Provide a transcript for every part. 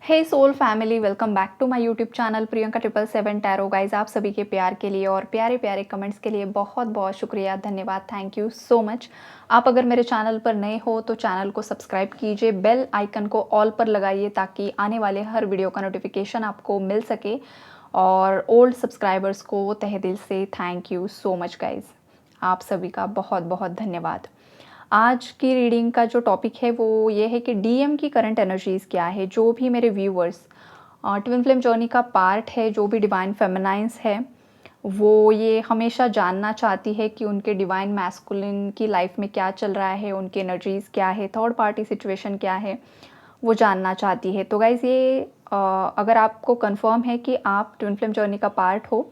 Hey soul family, welcome back to my YouTube channel Priyanka 777 tarot. Guys, आप सभी के प्यार के लिए और प्यारे प्यारे कमेंट्स के लिए बहुत बहुत शुक्रिया, धन्यवाद, थैंक यू सो मच। आप अगर मेरे चैनल पर नए हो तो चैनल को सब्सक्राइब कीजिए, बेल आइकन को ऑल पर लगाइए ताकि आने वाले हर वीडियो का नोटिफिकेशन आपको मिल सके। और ओल्ड सब्सक्राइबर्स को तहे दिल से thank you so much guys, आप सभी का बहुत बहुत धन्यवाद। आज की रीडिंग का जो टॉपिक है वो ये है कि डीएम की करंट एनर्जीज़ क्या है। जो भी मेरे व्यूअर्स ट्विन फ्लेम जर्नी का पार्ट है, जो भी डिवाइन फेमिनाइंस है, वो ये हमेशा जानना चाहती है कि उनके डिवाइन मैस्कुलिन की लाइफ में क्या चल रहा है, उनकी एनर्जीज़ क्या है, थर्ड पार्टी सिचुएशन क्या है, वो जानना चाहती है। तो गाइज़, ये अगर आपको कंफर्म है कि आप ट्विन फ्लेम जर्नी का पार्ट हो,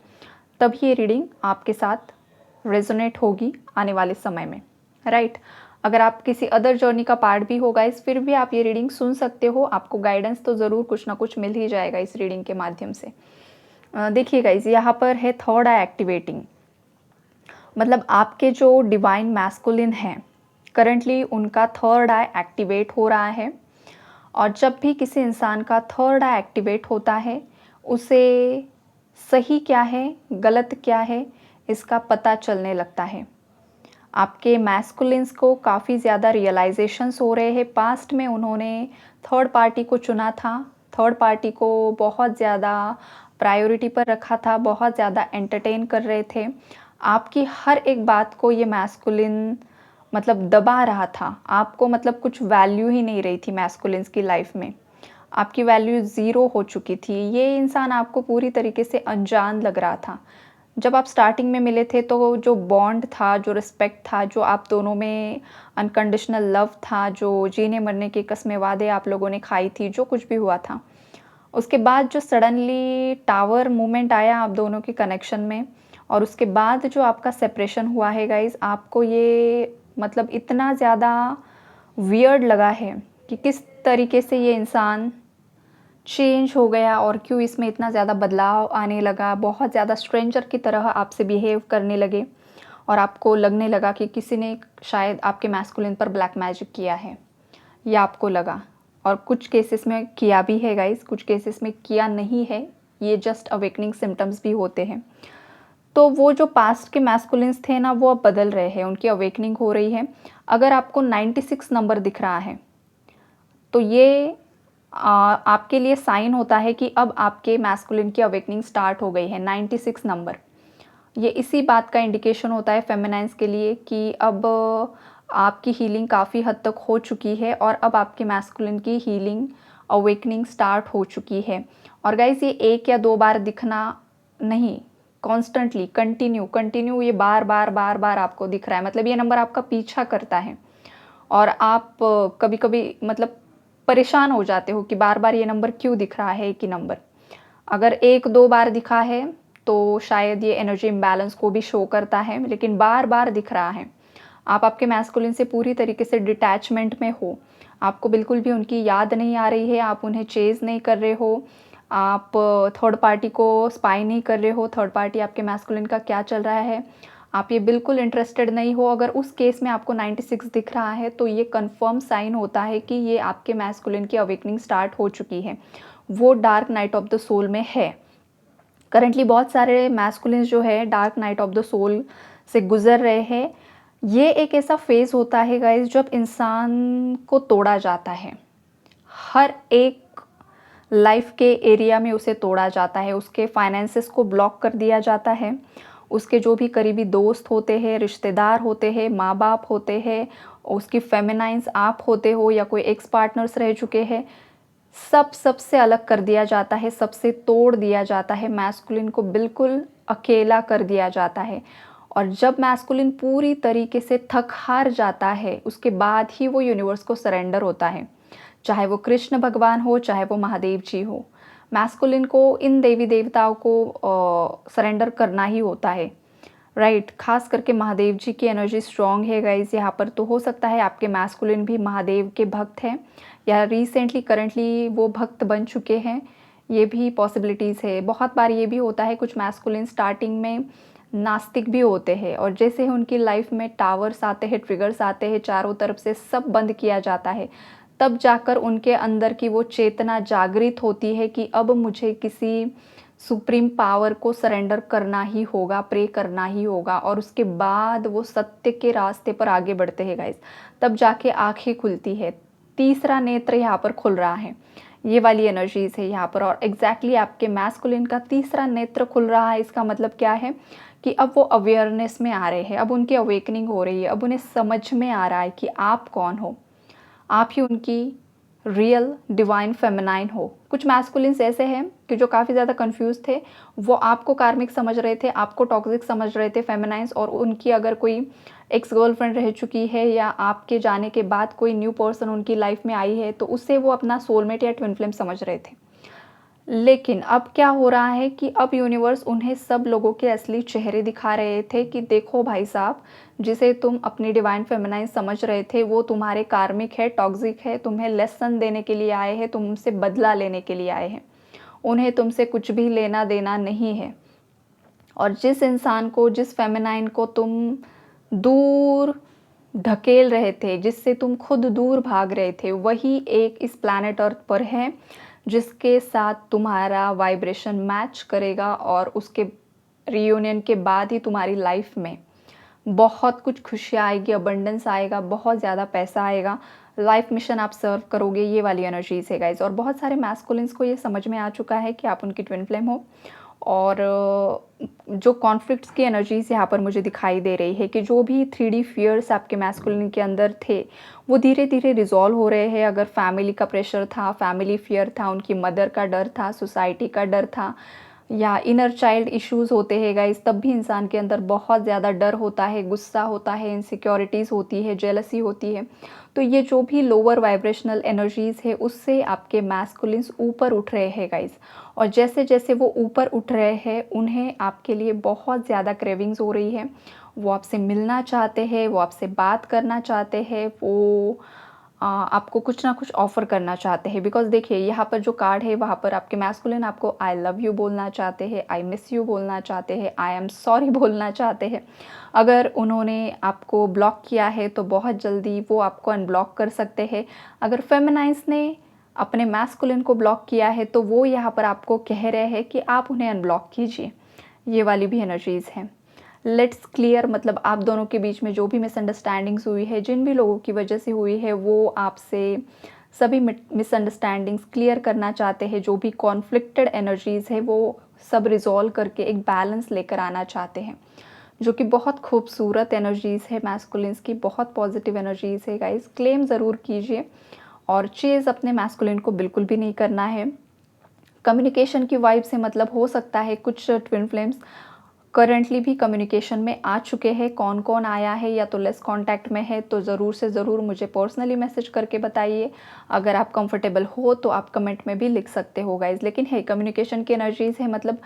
तब ये रीडिंग आपके साथ रेजोनेट होगी आने वाले समय में, राइट। अगर आप किसी अदर जर्नी का पार्ट भी हो गाइस, फिर भी आप ये रीडिंग सुन सकते हो। आपको गाइडेंस तो ज़रूर कुछ ना कुछ मिल ही जाएगा इस रीडिंग के माध्यम से। देखिए गाइस, यहाँ पर है थर्ड आई एक्टिवेटिंग। मतलब आपके जो डिवाइन मैस्कुलिन हैं, करंटली उनका थर्ड आई एक्टिवेट हो रहा है। और जब भी किसी इंसान का थर्ड आई एक्टिवेट होता है, उसे सही क्या है, गलत क्या है, इसका पता चलने लगता है। आपके मैस्कुलिन्स को काफ़ी ज़्यादा रियलाइजेशंस हो रहे हैं। पास्ट में उन्होंने थर्ड पार्टी को चुना था, थर्ड पार्टी को बहुत ज़्यादा प्रायोरिटी पर रखा था, बहुत ज़्यादा एंटरटेन कर रहे थे। आपकी हर एक बात को ये मैस्कुलिन मतलब दबा रहा था। आपको मतलब कुछ वैल्यू ही नहीं रही थी मैस्कुलिन्स की लाइफ में। आपकी वैल्यू ज़ीरो हो चुकी थी। ये इंसान आपको पूरी तरीके से अनजान लग रहा था। जब आप स्टार्टिंग में मिले थे तो जो बॉन्ड था, जो रिस्पेक्ट था, जो आप दोनों में अनकंडीशनल लव था, जो जीने मरने की कस्में वादे आप लोगों ने खाई थी, जो कुछ भी हुआ था, उसके बाद जो सडनली टावर मूवमेंट आया आप दोनों के कनेक्शन में, और उसके बाद जो आपका सेपरेशन हुआ है गाइज, आपको ये मतलब इतना ज़्यादा वियर्ड लगा है कि किस तरीके से ये इंसान चेंज हो गया और क्यों इसमें इतना ज़्यादा बदलाव आने लगा। बहुत ज़्यादा स्ट्रेंजर की तरह आपसे बिहेव करने लगे और आपको लगने लगा कि किसी ने शायद आपके मैस्कुलिन पर ब्लैक मैजिक किया है, या आपको लगा। और कुछ केसेस में किया भी है गाइस, कुछ केसेस में किया नहीं है। ये जस्ट अवेकनिंग सिम्टम्स भी होते हैं। तो वो जो पास्ट के मैस्कुलिन्स थे ना, वो अब बदल रहे हैं, उनकी अवेकनिंग हो रही है। अगर आपको 96 नंबर दिख रहा है तो ये आपके लिए साइन होता है कि अब आपके मैस्कुलिन की अवेकनिंग स्टार्ट हो गई है। 96 नंबर ये इसी बात का इंडिकेशन होता है फेमिनाइन्स के लिए कि अब आपकी हीलिंग काफ़ी हद तक हो चुकी है और अब आपके मैस्कुलिन की हीलिंग अवेकनिंग स्टार्ट हो चुकी है। और गाइस, ये एक या दो बार दिखना नहीं, कॉन्स्टेंटली कंटिन्यू ये बार बार बार बार आपको दिख रहा है। मतलब ये नंबर आपका पीछा करता है और आप कभी कभी मतलब परेशान हो जाते हो कि बार बार ये नंबर क्यों दिख रहा है, एक ही नंबर। अगर एक दो बार दिखा है तो शायद ये एनर्जी इम्बैलेंस को भी शो करता है, लेकिन बार बार दिख रहा है। आप आपके मैस्कुलिन से पूरी तरीके से डिटैचमेंट में हो, आपको बिल्कुल भी उनकी याद नहीं आ रही है, आप उन्हें चेज़ नहीं कर रहे हो, आप थर्ड पार्टी को स्पाई नहीं कर रहे हो, थर्ड पार्टी आपके मैस्कुलिन का क्या चल रहा है, आप ये बिल्कुल इंटरेस्टेड नहीं हो। अगर उस केस में आपको 96 दिख रहा है तो ये कंफर्म साइन होता है कि ये आपके मैस्कुलिन की अवेकनिंग स्टार्ट हो चुकी है, वो dark night of the soul में है। करंटली बहुत सारे मैस्कुलिन्स जो है dark night of the soul से गुजर रहे हैं। ये एक ऐसा फेज़ होता है गाइस जब इंसान को तोड़ा जाता है। हर एक लाइफ के एरिया में उसे तोड़ा जाता है, उसके फाइनेंसेस को ब्लॉक कर दिया जाता है, उसके जो भी करीबी दोस्त होते हैं, रिश्तेदार होते हैं, माँ बाप होते हैं, उसकी फेमिनाइंस आप होते हो या कोई एक्स पार्टनर्स रह चुके हैं, सबसे अलग कर दिया जाता है, सबसे तोड़ दिया जाता है, मैस्कुलिन को बिल्कुल अकेला कर दिया जाता है। और जब मैस्कुलिन पूरी तरीके से थक हार जाता है, उसके बाद ही वो यूनिवर्स को सरेंडर होता है। चाहे वो कृष्ण भगवान हो, चाहे वो महादेव जी हो, मैस्कुलिन को इन देवी देवताओं को सरेंडर करना ही होता है, राइट। खास करके महादेव जी की एनर्जी स्ट्रॉन्ग है गाइज यहाँ पर। तो हो सकता है आपके मैस्कुलिन भी महादेव के भक्त हैं या रिसेंटली करंटली वो भक्त बन चुके हैं, ये भी पॉसिबिलिटीज़ है। बहुत बार ये भी होता है कुछ मैस्कुलिन स्टार्टिंग में नास्तिक भी होते हैं और जैसे ही उनकी लाइफ में टावर्स आते हैं, ट्रिगर्स आते हैं, चारों तरफ से सब बंद किया जाता है, तब जाकर उनके अंदर की वो चेतना जागृत होती है कि अब मुझे किसी सुप्रीम पावर को सरेंडर करना ही होगा, प्रे करना ही होगा, और उसके बाद वो सत्य के रास्ते पर आगे बढ़ते हैं गाइस। तब जाके आँखें खुलती है, तीसरा नेत्र यहाँ पर खुल रहा है। ये वाली एनर्जीज़ है यहाँ पर, और एग्ज़ैक्टली आपके मैस्कुलिन का तीसरा नेत्र खुल रहा है। इसका मतलब क्या है कि अब वो अवेयरनेस में आ रहे हैं, अब उनकी अवेकनिंग हो रही है, अब उन्हें समझ में आ रहा है कि आप कौन हो। आप ही उनकी रियल डिवाइन फेमिनाइन हो। कुछ मैस्कुलिन्स ऐसे हैं कि जो काफ़ी ज़्यादा कंफ्यूज थे, वो आपको कार्मिक समझ रहे थे, आपको टॉक्सिक समझ रहे थे फेमिनाइन्स, और उनकी अगर कोई एक्स गर्लफ्रेंड रह चुकी है या आपके जाने के बाद कोई न्यू पर्सन उनकी लाइफ में आई है, तो उससे वो अपना सोलमेट या ट्विन फ्लेम समझ रहे थे। लेकिन अब क्या हो रहा है कि अब यूनिवर्स उन्हें सब लोगों के असली चेहरे दिखा रहे थे कि देखो भाई साहब, जिसे तुम अपनी डिवाइन फेमिनाइन समझ रहे थे वो तुम्हारे कार्मिक है, टॉक्सिक है, तुम्हें लेसन देने के लिए आए हैं, तुमसे बदला लेने के लिए आए हैं। उन्हें तुमसे कुछ भी लेना देना नहीं है। और जिस इंसान को, जिस फेमिनाइन को तुम दूर ढकेल रहे थे, जिससे तुम खुद दूर भाग रहे थे, वही एक इस प्लैनेट अर्थ पर है जिसके साथ तुम्हारा वाइब्रेशन मैच करेगा, और उसके रियूनियन के बाद ही तुम्हारी लाइफ में बहुत कुछ खुशियाँ आएगी, अबंडेंस आएगा, बहुत ज़्यादा पैसा आएगा, लाइफ मिशन आप सर्व करोगे। ये वाली एनर्जीज है गाइज। और बहुत सारे मैस्कुलिन्स को ये समझ में आ चुका है कि आप उनकी ट्विन फ्लेम हो। और जो कॉन्फ्लिक्ट्स की एनर्जीज़ यहाँ पर मुझे दिखाई दे रही है कि जो भी 3D फियर्स आपके मैस्कुलिन के अंदर थे, वो धीरे धीरे रिजॉल्व हो रहे हैं। अगर फैमिली का प्रेशर था, फैमिली फियर था, उनकी मदर का डर था, सोसाइटी का डर था, या इनर चाइल्ड इश्यूज़ होते हैं गाइस, तब भी इंसान के अंदर बहुत ज़्यादा डर होता है, गुस्सा होता है, इनसिक्योरिटीज़ होती है, जेलसी होती है। तो ये जो भी लोअर वाइब्रेशनल एनर्जीज़ है, उससे आपके मैस्कुलिन्स ऊपर उठ रहे हैं गाइस। और जैसे जैसे वो ऊपर उठ रहे हैं, उन्हें आपके लिए बहुत ज़्यादा क्रेविंग्स हो रही है। वो आपसे मिलना चाहते हैं, वो आपसे बात करना चाहते हैं, वो आपको कुछ ना कुछ ऑफ़र करना चाहते हैं। बिकॉज़ देखिए, यहाँ पर जो कार्ड है, वहाँ पर आपके मैस्कुलिन आपको आई लव यू बोलना चाहते हैं, आई मिस यू बोलना चाहते हैं, आई एम सॉरी बोलना चाहते हैं। अगर उन्होंने आपको ब्लॉक किया है तो बहुत जल्दी वो आपको अनब्लॉक कर सकते हैं। अगर फेमिनाइन्स ने अपने मैस्कुलिन को ब्लॉक किया है तो वो यहाँ पर आपको कह रहे हैं कि आप उन्हें अनब्लॉक कीजिए। ये वाली भी एनर्जीज़ हैं। लेट्स क्लियर, मतलब आप दोनों के बीच में जो भी मिसअंडरस्टैंडिंग्स हुई है, जिन भी लोगों की वजह से हुई है, वो आपसे सभी मिसअंडरस्टैंडिंग्स क्लियर करना चाहते हैं। जो भी कॉन्फ्लिक्टेड एनर्जीज़ है वो सब रिजॉल्व करके एक बैलेंस लेकर आना चाहते हैं, जो कि बहुत खूबसूरत एनर्जीज़ है मैस्कुलिन्स की, बहुत पॉजिटिव एनर्जीज़ है गाइस। क्लेम ज़रूर कीजिए, और चेज़ अपने मैस्कुलिन को बिल्कुल भी नहीं करना है। कम्युनिकेशन की वाइब से मतलब हो सकता है कुछ ट्विन फ्लेम्स करंटली भी कम्युनिकेशन में आ चुके हैं। कौन कौन आया है या तो लेस कांटेक्ट में है, तो ज़रूर से ज़रूर मुझे पर्सनली मैसेज करके बताइए। अगर आप कंफर्टेबल हो तो आप कमेंट में भी लिख सकते हो गाइज़। लेकिन है, कम्युनिकेशन की एनर्जीज़ है, मतलब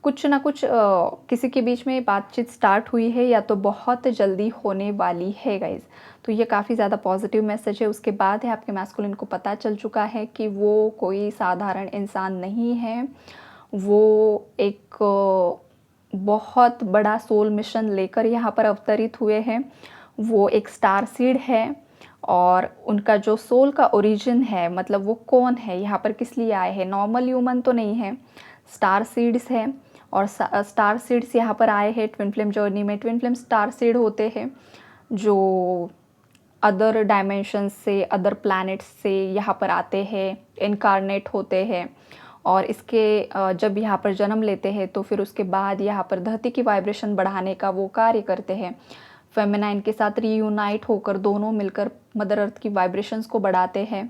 कुछ ना कुछ किसी के बीच में बातचीत स्टार्ट हुई है या तो बहुत जल्दी होने वाली है गाइज़। तो ये काफ़ी ज़्यादा पॉजिटिव मैसेज है। उसके बाद है आपके मैस्कुलिन को पता चल चुका है कि वो कोई साधारण इंसान नहीं है, वो एक बहुत बड़ा सोल मिशन लेकर यहाँ पर अवतरित हुए हैं। वो एक स्टार सीड है, और उनका जो सोल का ओरिजिन है, मतलब वो कौन है, यहाँ पर किस लिए आए हैं, नॉर्मल ह्यूमन तो नहीं है, स्टार सीड्स है। और स्टार सीड्स यहाँ पर आए हैं ट्विन फ्लेम जर्नी में। ट्विन फ्लेम स्टार सीड होते हैं जो अदर डायमेंशन से, अदर प्लैनेट्स से यहाँ पर आते हैं, इनकारनेट होते हैं, और इसके जब यहाँ पर जन्म लेते हैं तो फिर उसके बाद यहाँ पर धरती की वाइब्रेशन बढ़ाने का वो कार्य करते हैं। फेमिनाइन के साथ रीयूनाइट होकर दोनों मिलकर मदर अर्थ की वाइब्रेशंस को बढ़ाते हैं,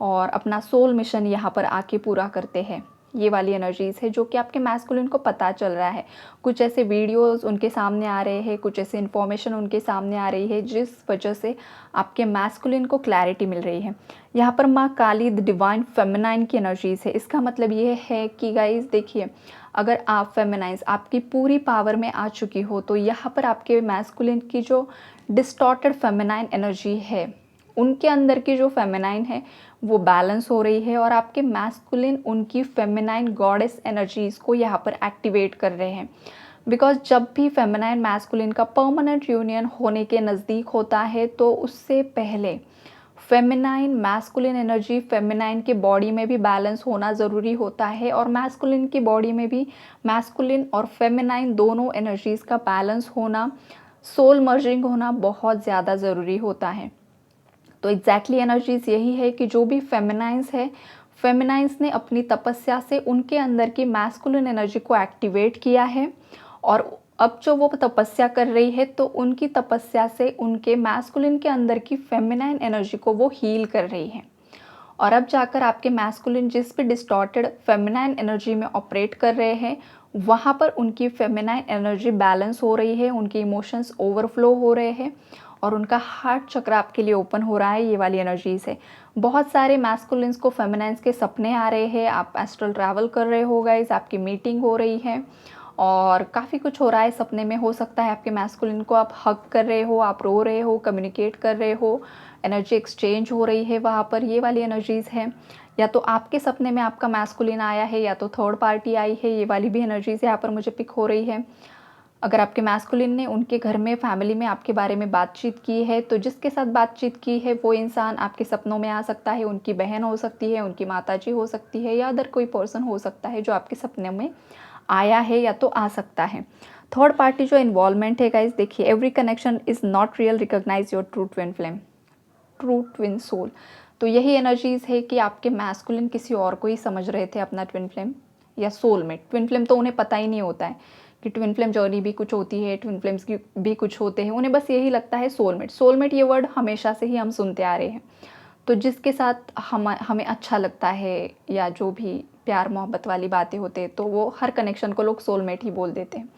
और अपना सोल मिशन यहाँ पर आके पूरा करते हैं। ये वाली एनर्जीज़ है जो कि आपके मैस्कुलिन को पता चल रहा है। कुछ ऐसे वीडियोस उनके सामने आ रहे हैं, कुछ ऐसे इन्फॉर्मेशन उनके सामने आ रही है जिस वजह से आपके मैस्कुलिन को क्लैरिटी मिल रही है। यहाँ पर माँ काली द डिवाइन फेमिनाइन की एनर्जीज़ है। इसका मतलब ये है कि गाइज देखिए, अगर आप फेमिनाइन्स आपकी पूरी पावर में आ चुकी हो, तो यहाँ पर आपके मैस्कुलिन की जो डिस्टॉर्टेड फेमिनाइन एनर्जी है, उनके अंदर की जो फेमिनाइन है वो बैलेंस हो रही है, और आपके मैस्कुलिन उनकी फेमिनाइन गॉडेस एनर्जीज़ को यहाँ पर एक्टिवेट कर रहे हैं। बिकॉज जब भी फेमिनाइन मैस्कुलिन का परमानेंट यूनियन होने के नज़दीक होता है, तो उससे पहले फेमिनाइन मैस्कुलिन एनर्जी, फेमिनाइन की बॉडी में भी बैलेंस होना ज़रूरी होता है और मैस्कुलिन की बॉडी में भी मैस्कुलिन और फेमिनाइन दोनों एनर्जीज़ का बैलेंस होना, सोल मर्जिंग होना बहुत ज़्यादा ज़रूरी होता है। तो एग्जैक्टली एनर्जीज़ यही है कि जो भी फेमिनाइंस है, फेमिनाइंस ने अपनी तपस्या से उनके अंदर की मैस्कुलिन एनर्जी को एक्टिवेट किया है और अब जो वो तपस्या कर रही है तो उनकी तपस्या से उनके मैस्कुलिन के अंदर की फेमिनाइन एनर्जी को वो हील कर रही है। और अब जाकर आपके मैस्कुलिन जिस भी डिस्टॉर्टेड फेमिनाइन एनर्जी में ऑपरेट कर रहे हैं, वहाँ पर उनकी फेमिनाइन एनर्जी बैलेंस हो रही है, उनके इमोशंस ओवरफ्लो हो रहे हैं और उनका हार्ट चक्र आपके लिए ओपन हो रहा है। ये वाली एनर्जीज है। बहुत सारे मैस्कुलिन्स को फेमिनाइन्स के सपने आ रहे हैं, आप एस्ट्रल ट्रैवल कर रहे हो गाइस, आपकी मीटिंग हो रही है और काफ़ी कुछ हो रहा है सपने में। हो सकता है आपके मैस्कुलिन को आप हग कर रहे हो, आप रो रहे हो, कम्युनिकेट कर रहे हो, एनर्जी एक्सचेंज हो रही है वहाँ पर। ये वाली एनर्जीज़ हैं। या तो आपके सपने में आपका मैस्कुलिन आया है या तो थर्ड पार्टी आई है, ये वाली भी एनर्जीज़ यहाँ पर मुझे पिक हो रही है। अगर आपके मैस्कुलिन ने उनके घर में, फैमिली में आपके बारे में बातचीत की है, तो जिसके साथ बातचीत की है वो इंसान आपके सपनों में आ सकता है। उनकी बहन हो सकती है, उनकी माताजी हो सकती है या अदर कोई पर्सन हो सकता है जो आपके सपने में आया है या तो आ सकता है। थर्ड पार्टी जो इन्वॉल्वमेंट है गाइज, देखिए, every connection is not real, recognise your true twin flame, true twin soul. तो यही एनर्जीज़ है कि आपके मैस्कुलिन किसी और को ही समझ रहे थे अपना ट्विन फ्लेम या सोलमेट। ट्विन फ्लेम तो उन्हें पता ही नहीं होता है कि ट्विन फ्लेम जर्नी भी कुछ होती है, ट्विन फ्लेम्स की भी कुछ होते हैं। उन्हें बस यही लगता है सोलमेट। सोलमेट ये वर्ड हमेशा से ही हम सुनते आ रहे हैं। तो जिसके साथ हमें अच्छा लगता है या जो भी प्यार मोहब्बत वाली बातें होते हैं, तो वो हर कनेक्शन को लोग सोलमेट ही बोल देते हैं।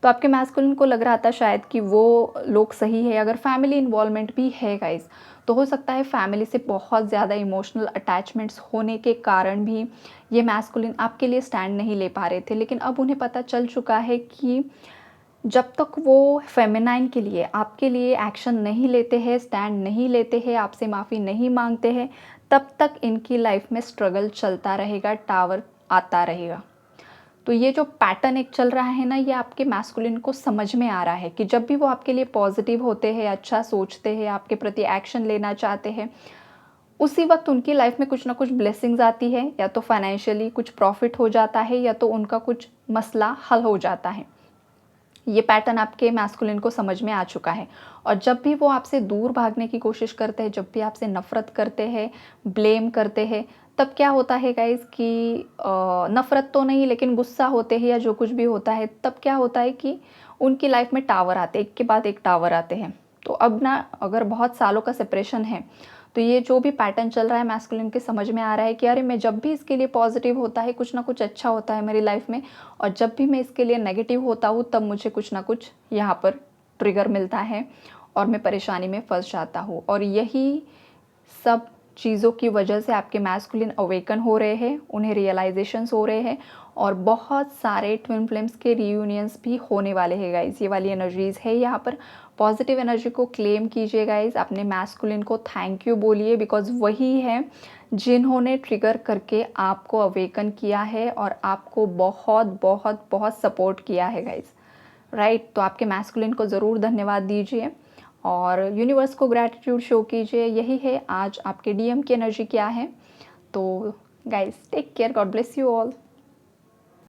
तो आपके मैस्कुलिन को लग रहा था शायद कि वो लोग सही है। अगर फैमिली इन्वॉल्वमेंट भी है गाइस, तो हो सकता है फैमिली से बहुत ज़्यादा इमोशनल अटैचमेंट्स होने के कारण भी ये मैस्कुलिन आपके लिए स्टैंड नहीं ले पा रहे थे। लेकिन अब उन्हें पता चल चुका है कि जब तक वो फेमिनाइन के लिए, आपके लिए एक्शन नहीं लेते हैं, स्टैंड नहीं लेते हैं, आपसे माफ़ी नहीं मांगते हैं, तब तक इनकी लाइफ में स्ट्रगल चलता रहेगा, टावर आता रहेगा। तो ये जो पैटर्न एक चल रहा है ना, ये आपके मैस्कुलिन को समझ में आ रहा है कि जब भी वो आपके लिए पॉजिटिव होते हैं, अच्छा सोचते हैं, आपके प्रति एक्शन लेना चाहते हैं, उसी वक्त उनकी लाइफ में कुछ ना कुछ ब्लेसिंग्स आती है, या तो फाइनेंशियली कुछ प्रॉफिट हो जाता है या तो उनका कुछ मसला हल हो जाता है। ये पैटर्न आपके मैस्कुलिन को समझ में आ चुका है। और जब भी वो आपसे दूर भागने की कोशिश करते हैं, जब भी आपसे नफ़रत करते हैं, ब्लेम करते हैं, तब क्या होता है गाइज़ कि नफ़रत तो नहीं लेकिन गुस्सा होते हैं या जो कुछ भी होता है, तब क्या होता है कि उनकी लाइफ में टावर आते हैं, एक के बाद एक टावर आते हैं। तो अब ना, अगर बहुत सालों का सेपरेशन है, तो ये जो भी पैटर्न चल रहा है मैस्कुलिन के समझ में आ रहा है कि अरे, मैं जब भी इसके लिए पॉजिटिव होता है, कुछ ना कुछ अच्छा होता है मेरी लाइफ में, और जब भी मैं इसके लिए नेगेटिव होता हूँ, तब मुझे कुछ ना कुछ यहाँ पर ट्रिगर मिलता है और मैं परेशानी में फंस जाता हूँ। और यही सब चीज़ों की वजह से आपके मैस्कुलिन अवेकन हो रहे हैं, उन्हें रियलाइजेशंस हो रहे हैं और बहुत सारे ट्विन फ्लेम्स के रियूनियंस भी होने वाले हैं गाइज़। ये वाली एनर्जीज़ है यहाँ पर। पॉजिटिव एनर्जी को क्लेम कीजिए गाइज़, अपने मैस्कुलिन को थैंक यू बोलिए, बिकॉज वही है जिन्होंने ट्रिगर करके आपको अवेकन किया है और आपको बहुत बहुत बहुत सपोर्ट किया है गाइज़, राइट। तो आपके मैस्कुलिन को ज़रूर धन्यवाद दीजिए और यूनिवर्स को ग्रैटिट्यूड शो कीजिए। यही है आज आपके डीएम की एनर्जी क्या है। तो guys, take care, God bless you all.